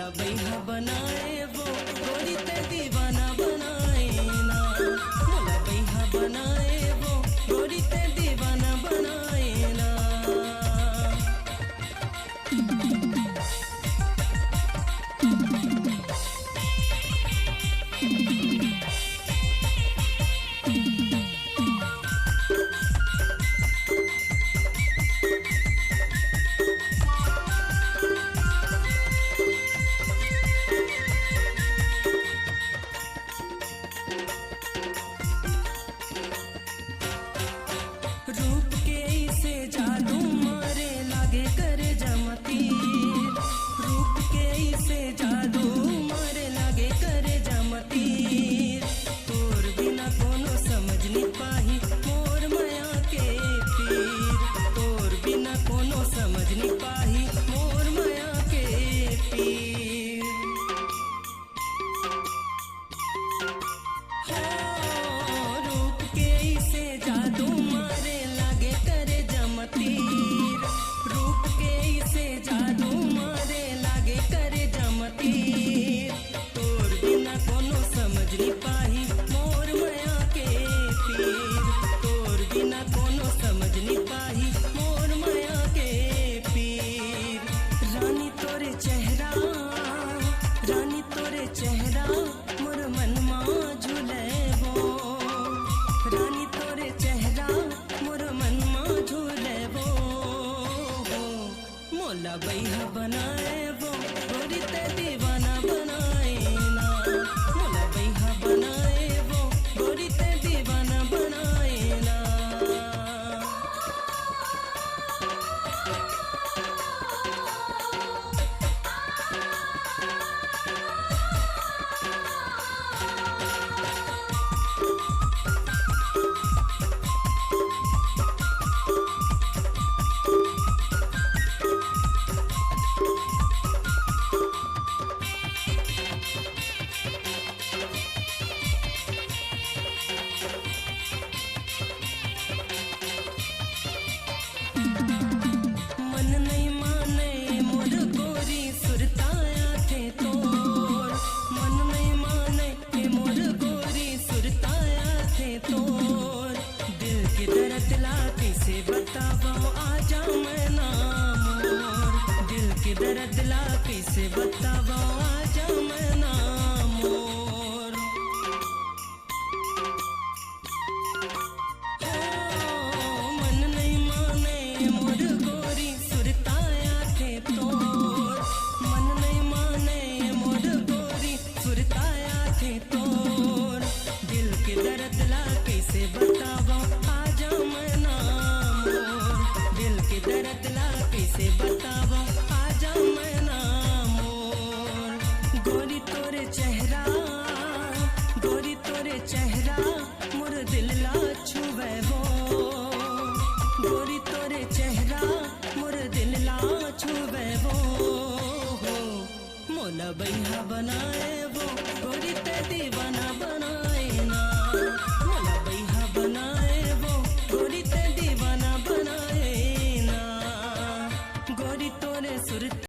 मोला बैहा बनाए वो गोरी ते दीवाना बनाए ना। मोला बैहा बनाए वो गोरी ते दीवाना बनाए ना। रूप के इसे जादू मारे लागे करे जमती। रूप के इसे जादू मारे लागे करे जमती। तोर बिना कोनो समझ नहीं पाही मोर माया के पीर। तोर बिना कोनो समझ नहीं पाही मोर माया के पीर। रूप के इसे जादू मारे लागे करे जमतीर। रूप के इसे जादू मारे लागे करे जमतीर। तोर बिना कोनो समझ नहीं पाही मोर माया के पीर। तोर बिना कोनो समझ नहीं पाही मोर माया के पीर। रानी तोरे चेहरा, रानी तोरे चेहरा मोर मनमा झूले वो। रानी तोरे चेहरा मोर मनमा झूले वो। मोला बैहा बनाए वो गोरी ते दीवाना बनाए ना। मोला बैहा बनाए वो गोरी ते दीवाना बनाए ना। मन नहीं माने मोर गोरी सुरताया थे तोर। मन नहीं माने मोर गोरी सुरताया थे तोर। दिल के दर्द ला कैसे बतावा आजा मैं ना मोर। दिल के दर्द ला कैसे बतावा आजा मैं ना मोर। मन नहीं माने मोर गोरी सुरताया थे तोर। मन नहीं माने मोर गोरी सुरताया थे तोर। दिल के दर्द ला कैसे बतावा आजा मैं ना मोर। दिल के दर्द ला कैसे बतावा आजा मैं ना मोर। गोरी तोरे चेहरा, गोरी तोरे चेहरा मोर दिल ला छुवे वो। गोरी तोरे चेहरा मोर दिल ला छुवे वो। मोला बैहा बनाए वो गोरी ते दीवाना बनाए ना। मोला बैहा बनाए वो गोरी ते दीवाना बनाए ना। गोरी तोरे सुर